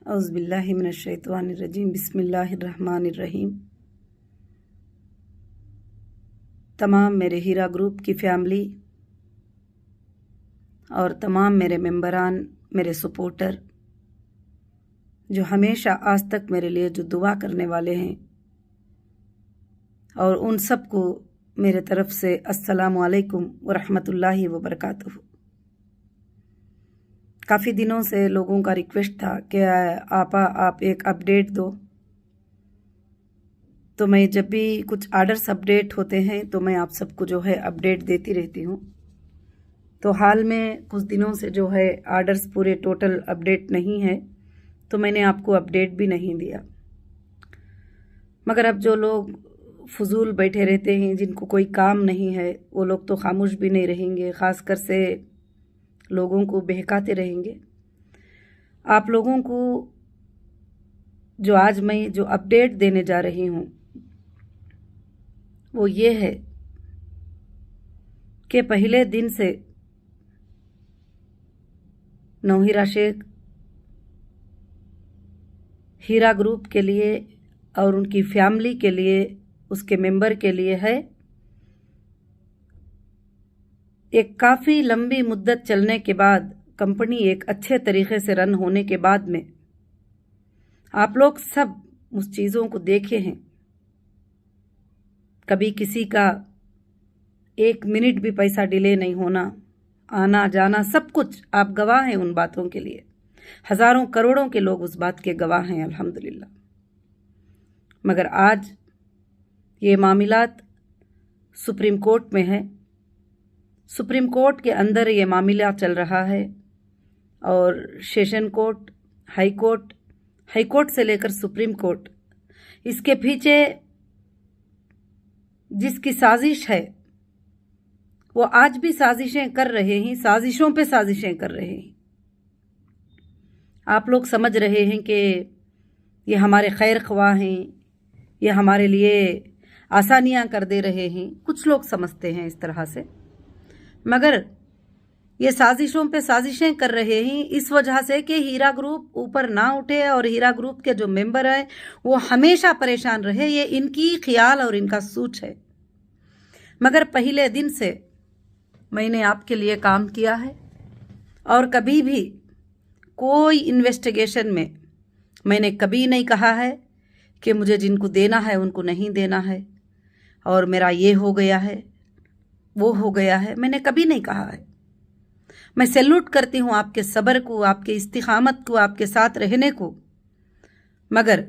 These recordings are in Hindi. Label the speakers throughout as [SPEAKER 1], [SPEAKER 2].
[SPEAKER 1] औज़ुबिल्लाहि मिनश्शैतानिर्रजीम बिस्मिल्लाहिर्रहमानिर्रहीम। तमाम मेरे हीरा ग्रुप की फैमिली और तमाम मेरे मेंबरान, मेरे सपोर्टर जो हमेशा आज तक मेरे लिए जो दुआ करने वाले हैं, और उन सबको मेरे तरफ से अस्सलामु अलैकुम व रहमतुल्लाहि व बरकातुहू। काफ़ी दिनों से लोगों का रिक्वेस्ट था कि आप एक अपडेट दो, तो मैं जब भी कुछ आर्डर्स अपडेट होते हैं तो मैं आप सबको जो है अपडेट देती रहती हूँ। तो हाल में कुछ दिनों से जो है आर्डर्स पूरे टोटल अपडेट नहीं है, तो मैंने आपको अपडेट भी नहीं दिया। मगर अब जो लोग फजूल बैठे रहते हैं, जिनको कोई काम नहीं है, वो लोग तो खामोश भी नहीं रहेंगे, ख़ासकर से लोगों को बहकाते रहेंगे। आप लोगों को जो आज मैं जो अपडेट देने जा रही हूँ वो ये है कि पहले दिन से नौहीरा शेख हीरा ग्रुप के लिए और उनकी फैमिली के लिए, उसके मेंबर के लिए है एक काफ़ी लंबी मुद्दत चलने के बाद, कंपनी एक अच्छे तरीके से रन होने के बाद में आप लोग सब उस चीज़ों को देखे हैं। कभी किसी का 1 मिनट भी पैसा डिले नहीं होना, आना जाना सब कुछ आप गवाह हैं उन बातों के लिए। हज़ारों करोड़ों के लोग उस बात के गवाह हैं अल्हम्दुलिल्लाह। मगर आज ये मामलात सुप्रीम कोर्ट में है। सुप्रीम कोर्ट के अंदर ये मामला चल रहा है और सेशन कोर्ट, हाई कोर्ट से लेकर सुप्रीम कोर्ट, इसके पीछे जिसकी साजिश है वो आज भी साजिशें कर रहे हैं, साजिशों पे साजिशें कर रहे हैं। आप लोग समझ रहे हैं कि ये हमारे खैर ख्वाह हैं, ये हमारे लिए आसानियां कर दे रहे हैं, कुछ लोग समझते हैं इस तरह से। मगर ये साजिशों पे साजिशें कर रहे हैं इस वजह से कि हीरा ग्रुप ऊपर ना उठे और हीरा ग्रुप के जो मेंबर हैं वो हमेशा परेशान रहे। ये इनकी ख्याल और इनका सोच है। मगर पहले दिन से मैंने आपके लिए काम किया है और कभी भी कोई इन्वेस्टिगेशन में मैंने कभी नहीं कहा है कि मुझे जिनको देना है उनको नहीं देना है और मेरा ये हो गया है, वो हो गया है, मैंने कभी नहीं कहा है। मैं सैल्यूट करती हूँ आपके सब्र को, आपके इस्तिकामत को, आपके साथ रहने को। मगर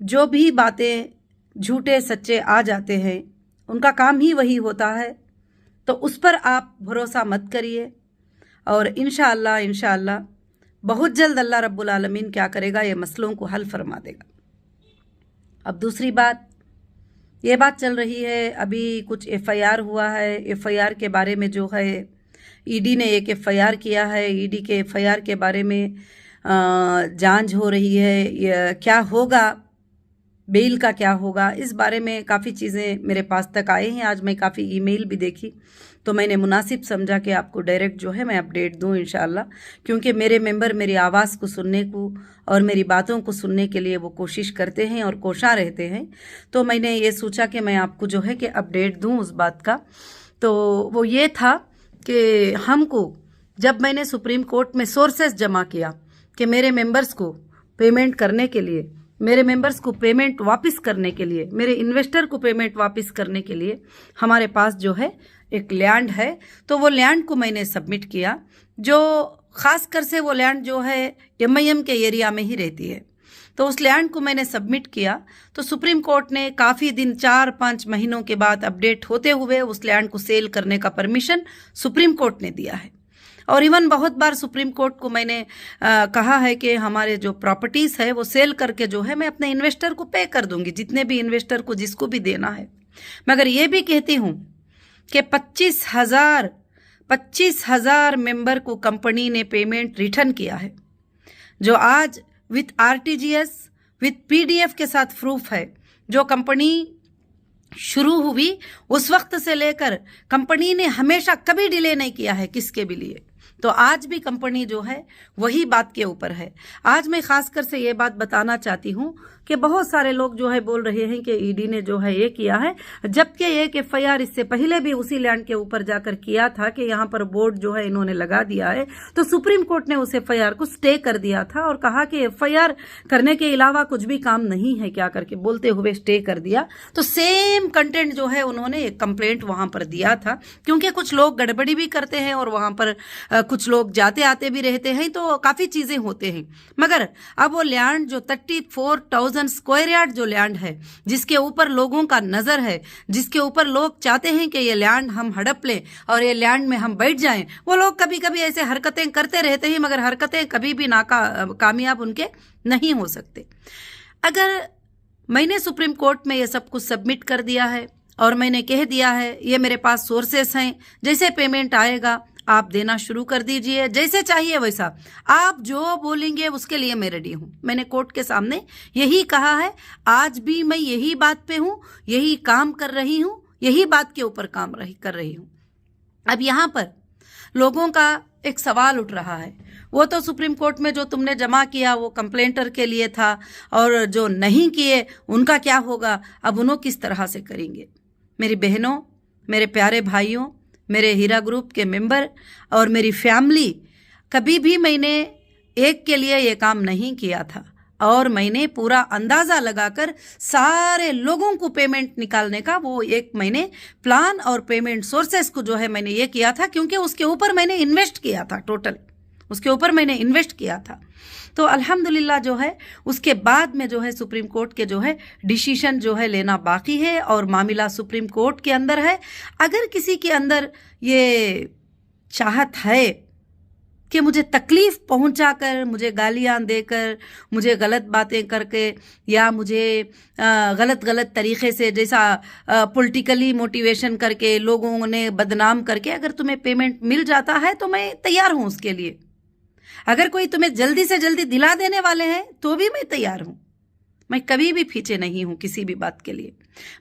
[SPEAKER 1] जो भी बातें झूठे सच्चे आ जाते हैं, उनका काम ही वही होता है, तो उस पर आप भरोसा मत करिए। और इंशाअल्लाह बहुत जल्द अल्लाह रब्बुल आलमीन क्या करेगा, ये मसलों को हल फरमा देगा। अब दूसरी बात, ये बात चल रही है, अभी कुछ FIR हुआ है। FIR के बारे में जो है ईडी ने एक FIR किया है। ईडी के FIR के बारे में जांच हो रही है। क्या होगा, बेल का क्या होगा, इस बारे में काफ़ी चीज़ें मेरे पास तक आए हैं। आज मैं काफ़ी ईमेल भी देखी, तो मैंने मुनासिब समझा कि आपको डायरेक्ट जो है मैं अपडेट दूं इंशाअल्लाह, क्योंकि मेरे मेंबर मेरी आवाज़ को सुनने को और मेरी बातों को सुनने के लिए वो कोशिश करते हैं और कोशा रहते हैं। तो मैंने ये सोचा कि मैं आपको जो है कि अपडेट दूं उस बात का। तो वो ये था कि हमको जब मैंने सुप्रीम कोर्ट में सोर्सेस जमा किया कि मेरे मेंबर्स को पेमेंट करने के लिए, मेरे मेंबर्स को पेमेंट वापस करने के लिए, मेरे इन्वेस्टर को पेमेंट वापस करने के लिए हमारे पास जो है एक लैंड है, तो वो लैंड को मैंने सबमिट किया। जो ख़ासकर से वो लैंड जो है MIM के एरिया में ही रहती है, तो उस लैंड को मैंने सबमिट किया। तो सुप्रीम कोर्ट ने काफ़ी दिन, 4-5 महीनों के बाद अपडेट होते हुए उस लैंड को सेल करने का परमिशन सुप्रीम कोर्ट ने दिया है। और इवन बहुत बार सुप्रीम कोर्ट को मैंने कहा है कि हमारे जो प्रॉपर्टीज़ है वो सेल करके जो है मैं अपने इन्वेस्टर को पे कर दूंगी, जितने भी इन्वेस्टर को जिसको भी देना है। मगर ये भी कहती हूँ कि 25,000 मेंबर को कंपनी ने पेमेंट रिटर्न किया है, जो आज विथ RTGS विथ PDF के साथ प्रूफ है। जो कंपनी शुरू हुई उस वक्त से लेकर कंपनी ने हमेशा कभी डिले नहीं किया है किसके भी लिए। तो आज भी कंपनी जो है वही बात के ऊपर है। आज मैं खासकर से ये बात बताना चाहती हूँ कि बहुत सारे लोग जो है बोल रहे हैं कि ईडी ने जो है ये किया है, जबकि एक एफआईआर इससे पहले भी उसी लैंड के ऊपर जाकर किया था कि यहाँ पर बोर्ड जो है इन्होंने लगा दिया है। तो सुप्रीम कोर्ट ने उस एफआईआर को स्टे कर दिया था और कहा कि एफआईआर करने के अलावा कुछ भी काम नहीं है क्या करके बोलते हुए स्टे कर दिया। तो सेम कंटेंट जो है उन्होंने एक कंप्लेंट वहां पर दिया था, क्योंकि कुछ लोग गड़बड़ी भी करते हैं और वहां पर कुछ लोग जाते आते भी रहते हैं, तो काफी चीजें होते हैं। मगर अब वो लैंड जो 34,000 स्क्वायर यार्ड जो लैंड है, जिसके ऊपर लोगों का नजर है, जिसके ऊपर लोग चाहते हैं कि ये लैंड हम हड़प लें और ये लैंड में हम बैठ जाएं, वो लोग कभी कभी ऐसे हरकतें करते रहते हैं, मगर हरकतें कभी भी कामयाब उनके नहीं हो सकते। अगर मैंने सुप्रीम कोर्ट में ये सब कुछ सबमिट कर दिया है और मैंने कह दिया है ये मेरे पास सोर्सेस हैं, जैसे पेमेंट आएगा आप देना शुरू कर दीजिए, जैसे चाहिए वैसा, आप जो बोलेंगे उसके लिए मैं रेडी हूं। मैंने कोर्ट के सामने यही कहा है, आज भी मैं यही बात पे हूं, यही काम कर रही हूं, यही बात के ऊपर काम कर रही हूं। अब यहां पर लोगों का एक सवाल उठ रहा है, वो तो सुप्रीम कोर्ट में जो तुमने जमा किया वो कंप्लेंटर के लिए था, और जो नहीं किए उनका क्या होगा, अब उन्हों किस तरह से करेंगे। मेरी बहनों, मेरे प्यारे भाइयों, मेरे हीरा ग्रुप के मेंबर और मेरी फैमिली, कभी भी मैंने एक के लिए ये काम नहीं किया था और मैंने पूरा अंदाजा लगाकर सारे लोगों को पेमेंट निकालने का वो एक मैंने प्लान और पेमेंट सोर्सेस को जो है मैंने ये किया था, क्योंकि उसके ऊपर मैंने इन्वेस्ट किया था, टोटल उसके ऊपर मैंने इन्वेस्ट किया था। तो अल्हम्दुलिल्लाह जो है उसके बाद में जो है सुप्रीम कोर्ट के जो है डिसीजन जो है लेना बाकी है और मामला सुप्रीम कोर्ट के अंदर है। अगर किसी के अंदर ये चाहत है कि मुझे तकलीफ पहुंचाकर, मुझे गालियां देकर, मुझे गलत बातें करके या मुझे गलत तरीके से जैसा पॉलिटिकली मोटिवेशन करके लोगों ने बदनाम करके अगर तुम्हें पेमेंट मिल जाता है तो मैं तैयार हूं उसके लिए। अगर कोई तुम्हें जल्दी से जल्दी दिला देने वाले हैं तो भी मैं तैयार हूं। मैं कभी भी पीछे नहीं हूं किसी भी बात के लिए।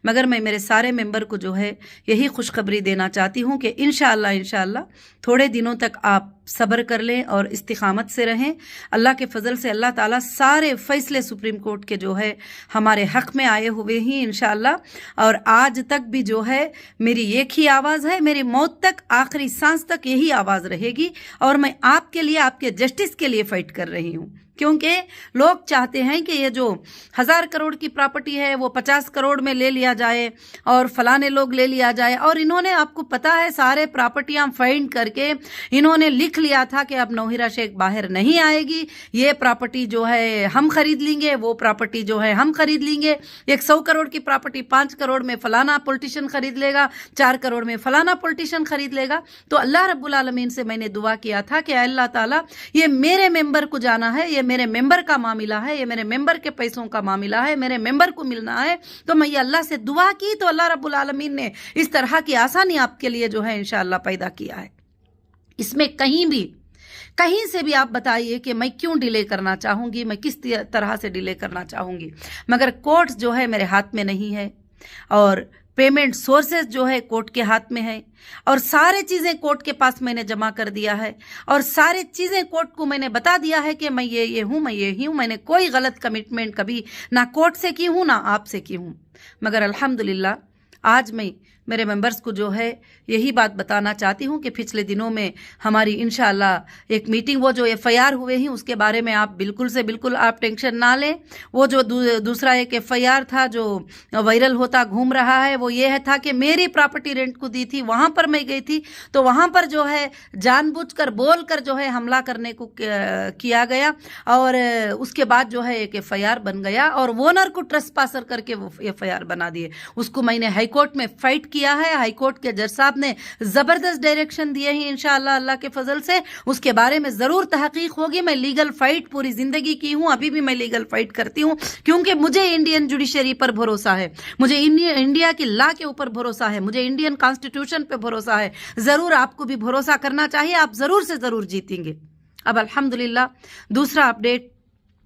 [SPEAKER 1] मगर मैं मेरे सारे मेंबर को जो है यही खुशखबरी देना चाहती हूं कि इंशाअल्लाह थोड़े दिनों तक आप सब्र कर लें और इस्तिकामत से रहें। अल्लाह के फजल से अल्लाह ताला सारे फैसले सुप्रीम कोर्ट के जो है हमारे हक में आए हुए ही इंशाअल्लाह। और आज तक भी जो है मेरी एक ही आवाज़ है, मेरी मौत तक, आखिरी सांस तक यही आवाज़ रहेगी और मैं आपके लिए, आपके जस्टिस के लिए फाइट कर रही हूँ। क्योंकि लोग चाहते हैं कि ये जो 1000 करोड़ की प्रॉपर्टी है वो 50 करोड़ में ले लिया जाए और फलाने लोग ले लिया जाए। और इन्होंने, आपको पता है, सारे प्रॉपर्टियां फाइंड करके इन्होंने लिख लिया था कि अब नौहिरा शेख बाहर नहीं आएगी, ये प्रॉपर्टी जो है हम खरीद लेंगे, वो प्रॉपर्टी जो है हम खरीद लेंगे। 100 करोड़ की प्रॉपर्टी 5 करोड़ में फलाना पॉलिटिशियन खरीद लेगा, 4 करोड़ में फलाना पॉलिटिशियन खरीद लेगा। तो अल्लाह रब्बुल आलमीन से मैंने दुआ किया था कि अल्लाह ताला ये मेरे मेंबर को जाना है, ये मेरे मेंबर का मामला है, ये मेरे मेंबर के पैसों का मामला है, मेरे मेंबर को मिलना है। तो मैं ये अल्लाह से दुआ की तो अल्लाह रब्बुल आलमीन ने इस तरह की आसानी आपके लिए जो है इंशाअल्लाह पैदा किया है। इसमें कहीं से भी आप बताइए कि मैं क्यों डिले करना चाहूंगी, मैं किस तरह से डिले करना चाहूंगी, मगर कोर्ट जो है मेरे हाथ में नहीं है और पेमेंट सोर्सेस जो है कोर्ट के हाथ में है और सारे चीज़ें कोर्ट के पास मैंने जमा कर दिया है और सारी चीज़ें कोर्ट को मैंने बता दिया है कि मैं ये हूँ, मैं ये ही हूँ। मैंने कोई गलत कमिटमेंट कभी ना कोर्ट से की हूँ ना आपसे की हूँ। मगर अल्हम्दुलिल्लाह आज मैं मेरे मेंबर्स को जो है यही बात बताना चाहती हूँ कि पिछले दिनों में हमारी इंशाअल्लाह एक मीटिंग, वो जो एफआईआर हुए हैं उसके बारे में आप बिल्कुल से बिल्कुल आप टेंशन ना लें। वो जो दूसरा एक एफआईआर था जो वायरल होता घूम रहा है वो ये है था कि मेरी प्रॉपर्टी रेंट को दी थी, वहाँ पर मैं गई थी तो वहाँ पर जो है जानबूझकर बोलकर जो है हमला करने को किया गया और उसके बाद जो है एक एफआईआर बन गया और ओनर को ट्रेसपासर करके वो एफआईआर बना दिए। उसको मैंने हाईकोर्ट में फाइट किया है। हाईकोर्ट के जज साहब ने जबरदस्त डायरेक्शन दिए हैं इंशाअल्लाह अल्लाह के फजल से। उसके बारे में जरूर तहकीक होगी। मैं लीगल फाइट पूरी जिंदगी की हूं, अभी भी मैं लीगल फाइट करती हूं क्योंकि मुझे इंडियन जुडिशरी पर भरोसा है, मुझे इंडिया की लॉ के ऊपर भरोसा है, मुझे इंडियन कॉन्स्टिट्यूशन पे भरोसा है। जरूर आपको भी भरोसा करना चाहिए, आप जरूर से जरूर जीतेंगे। अब अल्हम्दुलिल्लाह दूसरा अपडेट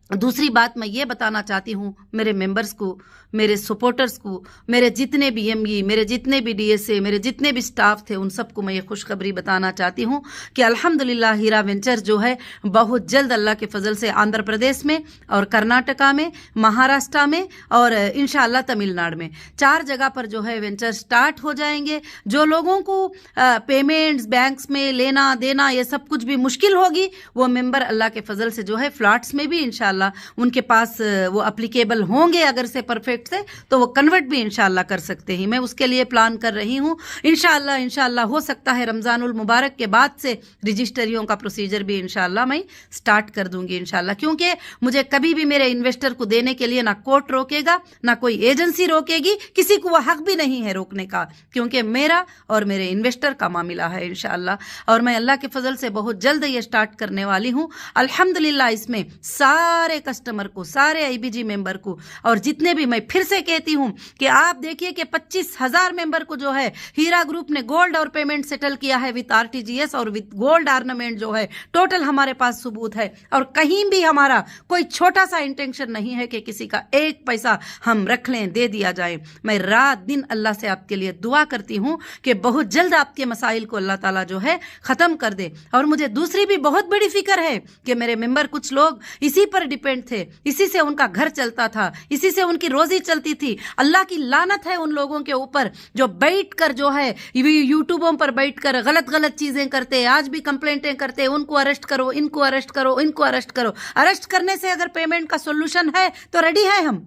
[SPEAKER 1] दूसरी बात मैं ये बताना चाहती हूँ मेरे मेंबर्स को, मेरे सपोर्टर्स को, मेरे जितने भी एमई, मेरे जितने भी डीएसए, मेरे जितने भी स्टाफ थे, उन सबको मैं ये खुशखबरी बताना चाहती हूँ कि अल्हम्दुलिल्लाह हीरा वेंचर जो है बहुत जल्द अल्लाह के फजल से आंध्र प्रदेश में और कर्नाटका में, महाराष्ट्र में और इंशाअल्लाह तमिलनाडु में 4 जगह पर जो है वेंचर स्टार्ट हो जाएंगे। जो लोगों को पेमेंट्स बैंक्स में लेना देना ये सब कुछ भी मुश्किल होगी, वो मेंबर अल्लाह के फजल से जो है फ्लैट्स में भी इंशाअल्लाह उनके पास वो अप्लीकेबल होंगे, अगर से परफेक्ट से तो वो कन्वर्ट भी इंशाअल्लाह कर सकते हैं। मैं उसके लिए प्लान कर रही हूँ। इंशाअल्लाह हो सकता है रमजानुल मुबारक के बाद से रजिस्ट्रियों का प्रोसीजर भी इंशाअल्लाह मैं स्टार्ट कर दूंगी इंशाअल्लाह, क्योंकि मुझे कभी भी मेरे इन्वेस्टर को देने के लिए ना कोर्ट रोकेगा, ना कोई एजेंसी रोकेगी, किसी को वह हक भी नहीं है रोकने का, क्योंकि मेरा और मेरे इन्वेस्टर का मामला है इंशाअल्लाह। और मैं अल्लाह के फजल से बहुत जल्द ये स्टार्ट करने वाली हूँ अल्हम्दुलिल्लाह। इसमें सारे कस्टमर को, सारे आईबीजी मेंबर को, और जितने भी, मैं फिर से कहती हूं कि आप देखिए कि 25,000 मेंबर को जो है हीरा ग्रुप ने गोल्ड और पेमेंट सेटल किया है विद आरटीजीएस और विद गोल्ड ऑर्नामेंट जो है टोटल हमारे पास सबूत है। और कहीं भी हमारा कोई छोटा सा इंटेंशन नहीं है कि किसी का एक पैसा हम रख लें, दे दिया जाए। मैं रात दिन अल्लाह से आपके लिए दुआ करती हूं कि बहुत जल्द आपके मसाइल को अल्लाह ताला जो है खत्म कर दे। और मुझे दूसरी भी बहुत बड़ी फिक्र है कि मेरे मेंबर कुछ लोग इसी पर डिपेंड थे, इसी से उनका घर चलता था, इसी से उनकी रोजी चलती थी। अल्लाह की लानत है उन लोगों के ऊपर जो बैठकर जो है यूट्यूबों पर बैठकर गलत गलत चीजें करते, आज भी कंप्लेंटें करते, उनको अरेस्ट करो, इनको अरेस्ट करो, इनको अरेस्ट करो। अरेस्ट करने से अगर पेमेंट का सोल्यूशन है तो रेडी है हम,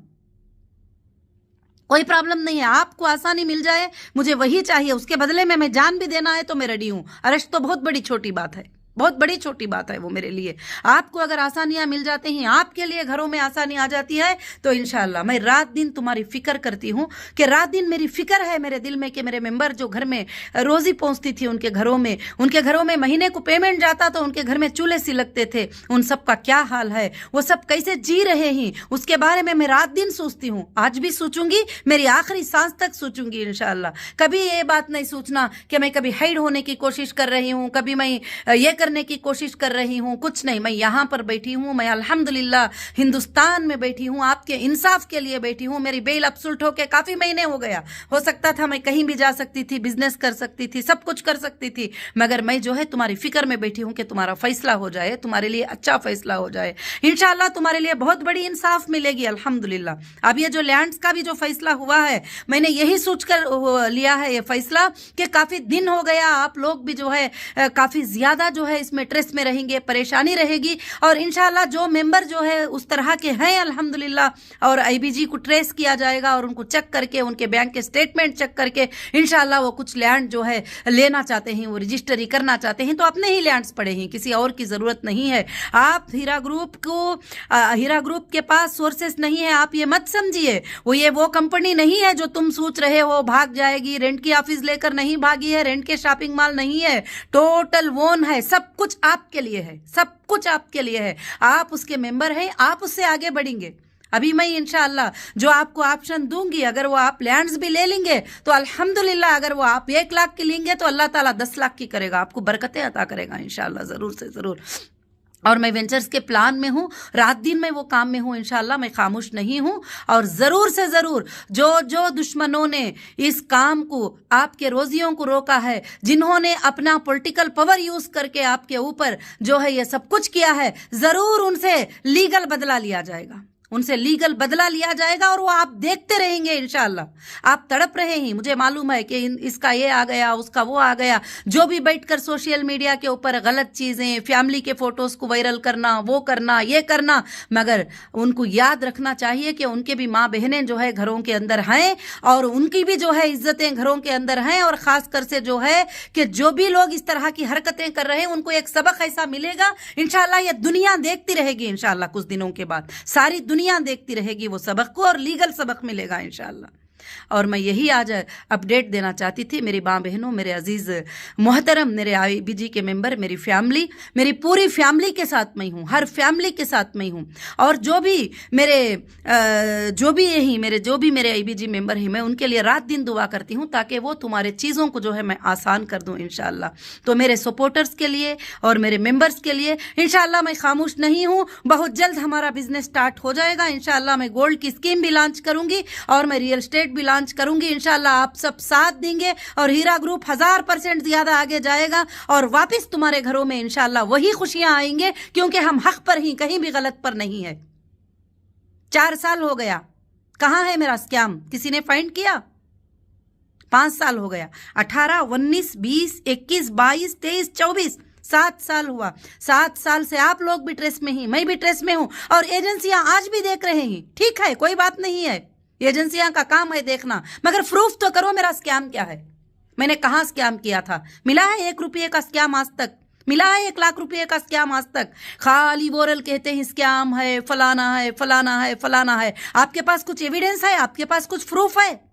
[SPEAKER 1] कोई प्रॉब्लम नहीं है। आपको आसानी मिल जाए, मुझे वही चाहिए, उसके बदले में मैं जान भी देना है तो मैं रेडी हूं। अरेस्ट तो बहुत बड़ी छोटी बात है, बहुत बड़ी छोटी बात है वो मेरे लिए। आपको अगर आसानियां मिल जाती हैं, आपके लिए घरों में आसानी आ जाती है, तो इंशाअल्लाह मैं रात दिन तुम्हारी फिक्र करती हूं कि रात दिन मेरी फिक्र है मेरे दिल में कि मेरे मेंबर जो घर में रोजी पहुंचती थी उनके घरों में महीने को पेमेंट जाता तो उनके घर में चूल्हे सिलकते थे, उन सब का क्या हाल है, वो सब कैसे जी रहे हैं, उसके बारे में मैं रात दिन सोचती हूँ। आज भी सोचूंगी, मेरी आखिरी सांस तक सोचूंगी इंशाअल्लाह। कभी ये बात नहीं सोचना कि मैं कभी हाइड होने की कोशिश कर रही हूँ, कभी मैं ये करने की कोशिश कर रही हूं, कुछ नहीं। मैं यहां पर बैठी हूं, मैं अल्हम्दुलिल्लाह हिंदुस्तान में बैठी हूं, आपके इंसाफ के लिए बैठी हूं। मेरी बेल अब्सुल्ट होके काफी महीने हो गया, हो सकता था मैं कहीं भी जा सकती थी, बिजनेस कर सकती थी, सब कुछ कर सकती थी, मगर मैं जो है तुम्हारी फिक्र में बैठी हूं कि तुम्हारा फैसला हो जाए, तुम्हारे लिए अच्छा फैसला हो जाए। इंशाअल्लाह तुम्हारे लिए बहुत बड़ी इंसाफ मिलेगी अल्हम्दुलिल्लाह। अब ये जो लैंड्स का भी जो फैसला हुआ है, मैंने यही सोचकर लिया है ये फैसला कि काफी दिन हो गया, आप लोग भी जो है काफी ज्यादा जो है इसमें ट्रेस में रहेंगे, परेशानी रहेगी। और इंशाअल्लाह जो मेंबर जो है उस तरह के हैं अल्हम्दुलिल्लाह, और आईबीजी को ट्रेस किया जाएगा और उनको चेक करके, उनके बैंक के स्टेटमेंट चेक करके इंशाअल्लाह वो कुछ लैंड जो है लेना चाहते हैं, वो रजिस्ट्री करना चाहते हैं, तो अपने ही लैंड्स पड़े हैं, किसी और की जरूरत नहीं है। आप हीरा ग्रुप के पास सोर्सेस नहीं है, आप ये मत समझिए। वो कंपनी नहीं है जो तुम सोच रहे हो भाग जाएगी, रेंट की ऑफिस लेकर नहीं भागी है, रेंट के शॉपिंग मॉल नहीं है, टोटल वोन है, सब कुछ आपके लिए है, सब कुछ आपके लिए है। आप उसके मेंबर हैं, आप उससे आगे बढ़ेंगे। अभी मैं इंशाअल्लाह जो आपको ऑप्शन दूंगी, अगर वो आप लैंड्स भी ले लेंगे तो अल्हम्दुलिल्लाह, अगर वो आप 1 लाख की लेंगे तो अल्लाह ताला 10 लाख की करेगा, आपको बरकतें अता करेगा इंशाअल्लाह, जरूर से जरूर। और मैं वेंचर्स के प्लान में हूँ, रात दिन मैं वो काम में हूँ इंशाअल्लाह, मैं खामोश नहीं हूँ। और जरूर से जरूर जो दुश्मनों ने इस काम को, आपके रोजियों को रोका है, जिन्होंने अपना पॉलिटिकल पावर यूज करके आपके ऊपर जो है ये सब कुछ किया है, जरूर उनसे लीगल बदला लिया जाएगा, उनसे लीगल बदला लिया जाएगा। और वो आप देखते रहेंगे इंशाअल्लाह। आप तड़प रहे हैं, मुझे मालूम है कि इसका ये आ गया, उसका वो आ गया, जो भी बैठकर सोशल मीडिया के ऊपर गलत चीजें, फैमिली के फोटोज को वायरल करना, वो करना, ये करना, मगर उनको याद रखना चाहिए कि उनके भी माँ बहनें जो है घरों के अंदर हैं, और उनकी भी जो है इज्जतें घरों के अंदर हैं। और खासकर से जो है कि जो भी लोग इस तरह की हरकतें कर रहे हैं, उनको एक सबक ऐसा मिलेगा इंशाअल्लाह, ये दुनिया देखती रहेगी इंशाअल्लाह, कुछ दिनों के बाद सारी दुनिया देखती रहेगी वो सबक को, और लीगल सबक मिलेगा इंशाअल्लाह। और मैं यही आज अपडेट देना चाहती थी मेरी माँ बहनों, मेरे अजीज़ मोहतरम, मेरे IBG के मेंबर, मेरी फैमिली, मेरी पूरी फैमिली के साथ मैं हूँ, हर फैमिली के साथ मैं हूँ। और जो भी मेरे IBG मेंबर हैं, मैं उनके लिए रात दिन दुआ करती हूँ ताकि वो तुम्हारे चीज़ों को जो है मैं आसान कर दूँ इंशाअल्लाह। तो मेरे सपोर्टर्स के लिए और मेरे मेंबर्स के लिए इंशाअल्लाह मैं खामोश नहीं हूँ। बहुत जल्द हमारा बिजनेस स्टार्ट हो जाएगा इंशाअल्लाह। मैं गोल्ड की स्कीम भी लॉन्च करूंगी और मैं रियल एस्टेट भी लॉन्च करूंगी इंशाअल्लाह। आप सब साथ देंगे और हीरा ग्रुप 1000% ज्यादा आगे जाएगा और वापस तुम्हारे घरों में इंशाअल्लाह वही खुशियां आएंगे, क्योंकि हम हक पर ही, कहीं भी गलत पर नहीं है। 4 साल हो गया, कहां है मेरा स्कैम? किसी ने फाइंड किया? 5 साल हो गया, 18, 19, 20, 21, 22, 23, 24, 7 साल हुआ। 7 साल से आप लोग भी ट्रेस में ही, मैं भी ट्रेस में हूं और एजेंसियां आज भी देख रहे हैं। ठीक है, कोई बात नहीं है, एजेंसियां का काम है देखना, मगर प्रूफ तो करो मेरा स्कैम क्या है, मैंने कहां स्कैम किया था। मिला है 1 रुपये का स्कैम आज तक? मिला है 1 लाख रुपये का स्कैम आज तक? खाली वोरल कहते हैं स्कैम है, फलाना है, फलाना है, फलाना है। आपके पास कुछ एविडेंस है? आपके पास कुछ प्रूफ है?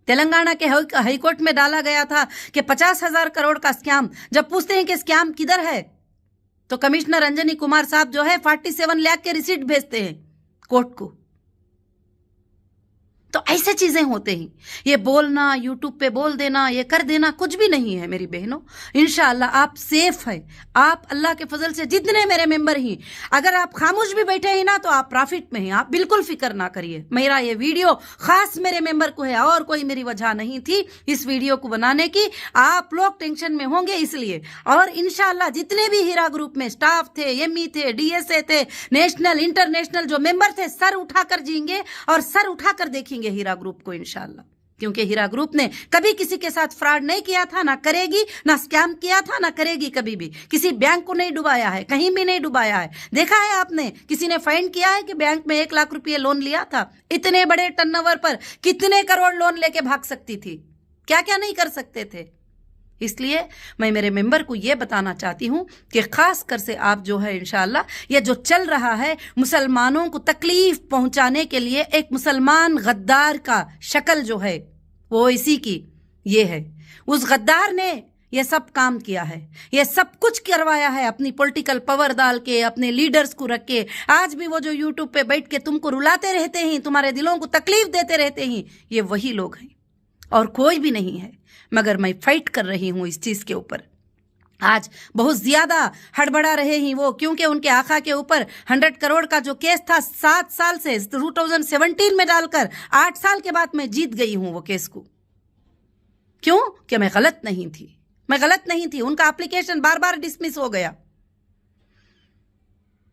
[SPEAKER 1] तेलंगाना के हाईकोर्ट में डाला गया था कि 50,000 करोड़ का स्कैम। जब पूछते हैं कि स्कैम किधर है, तो कमिश्नर अंजनी कुमार साहब जो है 47 लाख के रिसीट भेजते हैं कोर्ट को। तो ऐसे चीजें होते हैं। ये बोलना, यूट्यूब पे बोल देना, ये कर देना कुछ भी नहीं है मेरी बहनों। इंशाअल्लाह आप सेफ है। आप अल्लाह के फजल से जितने मेरे मेंबर हैं, अगर आप खामोश भी बैठे हैं ना तो आप प्रॉफिट में हैं। आप बिल्कुल फिक्र ना करिए। मेरा ये वीडियो खास मेरे मेंबर को है और कोई मेरी वजह नहीं थी इस वीडियो को बनाने की। आप लोग टेंशन में होंगे इसलिए। और इंशाअल्लाह जितने भी हीरा ग्रुप में स्टाफ थे, ME थे, DSA थे, नेशनल इंटरनेशनल जो मेंबर थे, सर उठाकर जिएंगे और सर उठाकर देखेंगे हीरा ग्रुप को इंशाअल्लाह। क्योंकि हीरा ग्रुप ने कभी किसी के साथ फ्रॉड नहीं किया था, ना करेगी, ना स्कैम किया था, ना करेगी कभी भी। किसी बैंक को नहीं डुबाया है, कहीं भी नहीं डुबाया है। देखा है आपने, किसी ने फाइंड किया है कि बैंक में 1 लाख रुपये लोन लिया था? इतने बड़े टर्नओवर पर कितने करोड़ लोन लेके भाग सकती थी, क्या क्या नहीं कर सकते थे। इसलिए मैं मेरे मेंबर को ये बताना चाहती हूँ कि खास कर से आप जो है इंशाअल्लाह, ये जो चल रहा है मुसलमानों को तकलीफ पहुंचाने के लिए, एक मुसलमान गद्दार का शक्ल जो है वो इसी की ये है। उस गद्दार ने ये सब काम किया है, ये सब कुछ करवाया है अपनी पॉलिटिकल पावर डाल के, अपने लीडर्स को रख के। आज भी वो जो यूट्यूब पे बैठ के तुमको रुलाते रहते हैं, तुम्हारे दिलों को तकलीफ देते रहते हैं, ये वही लोग हैं और कोई भी नहीं है। मगर मैं फाइट कर रही हूं इस चीज के ऊपर। आज बहुत ज्यादा हड़बड़ा रहे हैं वो, क्योंकि उनके आका के ऊपर 100 करोड़ का जो केस था 7 साल से 2017 में डालकर 8 साल के बाद मैं जीत गई हूं वो केस को। क्यों? कि मैं गलत नहीं थी। उनका एप्लीकेशन बार बार डिसमिस हो गया।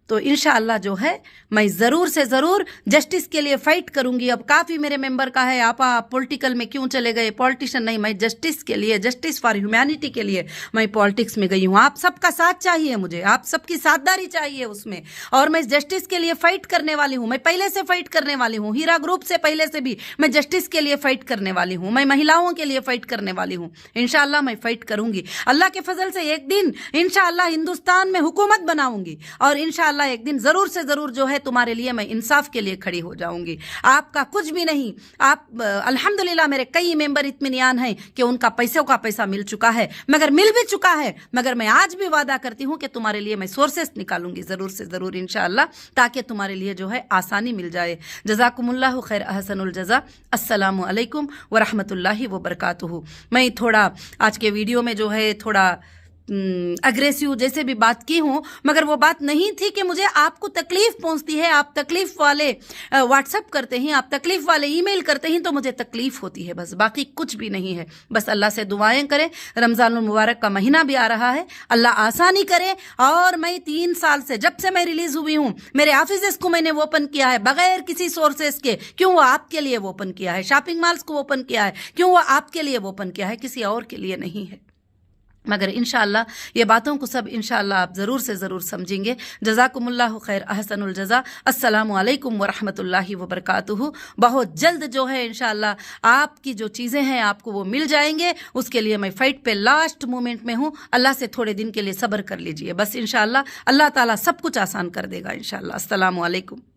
[SPEAKER 1] तो इंशाअल्लाह जो है मैं ज़रूर से ज़रूर जस्टिस के लिए फ़ाइट करूंगी। अब काफ़ी मेरे मेंबर का है, आप पॉलिटिकल में क्यों चले गए? पॉलिटिशियन नहीं, मैं जस्टिस के लिए, जस्टिस फॉर ह्यूमैनिटी के लिए मैं पॉलिटिक्स में गई हूँ। आप सबका साथ चाहिए मुझे, आप सबकी साझेदारी चाहिए उसमें, और मैं जस्टिस के लिए फ़ाइट करने वाली हूँ। मैं पहले से फ़ाइट करने वाली हूँ, हीरा ग्रुप से पहले से भी मैं जस्टिस के लिए फ़ाइट करने वाली हूँ। मैं महिलाओं के लिए फ़ाइट करने वाली हूँ। इंशाअल्लाह मैं फ़ाइट करूंगी। अल्लाह के फजल से एक दिन इंशाअल्लाह हिंदुस्तान में हुकूमत बनाऊंगी और इंशाअल्लाह एक दिन जरूर से जरूर जो है तुम्हारे लिए मैं इंसाफ के लिए खड़ी हो जाऊंगी। आपका कुछ भी नहीं, आप अल्हम्दुलिल्लाह मेरे कई मेंबर इत्मीनान हैं कि उनका पैसों का पैसा मिल चुका है, मगर मिल भी चुका है, मगर मैं आज भी वादा करती हूं कि तुम्हारे लिए मैं सोर्सेस निकालूंगी जरूर से जरूर इंशाअल्लाह, ताकि तुम्हारे लिए जो है आसानी मिल जाए। जज़ाकुमुल्लाहु खैर अहसनुल जज़ा। अस्सलामु अलैकुम व रहमतुल्लाहि व बरकातुहू। मैं थोड़ा आज के वीडियो में जो है थोड़ा अग्रेसिव जैसे भी बात की हूं, मगर वो बात नहीं थी कि मुझे आपको तकलीफ पहुंचती है, आप तकलीफ वाले व्हाट्सएप करते हैं, आप तकलीफ वाले ईमेल करते हैं तो मुझे तकलीफ होती है, बस बाकी कुछ भी नहीं है। बस अल्लाह से दुआएं करें, रमजानुल मुबारक का महीना भी आ रहा है, अल्लाह आसानी करे। और मैं 3 साल से, जब से मैं रिलीज हुई हूं, मेरे ऑफिस को मैंने ओपन किया है बगैर किसी सोर्सेस के। क्यों? वो आपके लिए ओपन किया है। शॉपिंग मॉल्स को ओपन किया है, क्यों? वो आपके लिए ओपन किया है, किसी और के लिए नहीं है। मगर इंशाअल्लाह ये बातों को सब इंशाअल्लाह आप ज़रूर से ज़रूर समझेंगे। जज़ाकुमुल्लाहु खैर अहसनुल जज़ा। अस्सलामु अलैकुम व रहमतुल्लाहि व बरकातुहू। बहुत जल्द जो है इंशाअल्लाह आपकी जो चीज़ें हैं आपको वो मिल जाएंगे। उसके लिए मैं फ़ाइट पे लास्ट मोमेंट में हूँ। अल्लाह से थोड़े दिन के लिए सब्र कर लीजिए बस। इंशाअल्लाह अल्लाह ताला सब कुछ आसान कर देगा इंशाअल्लाह। अस्सलामु अलैकुम।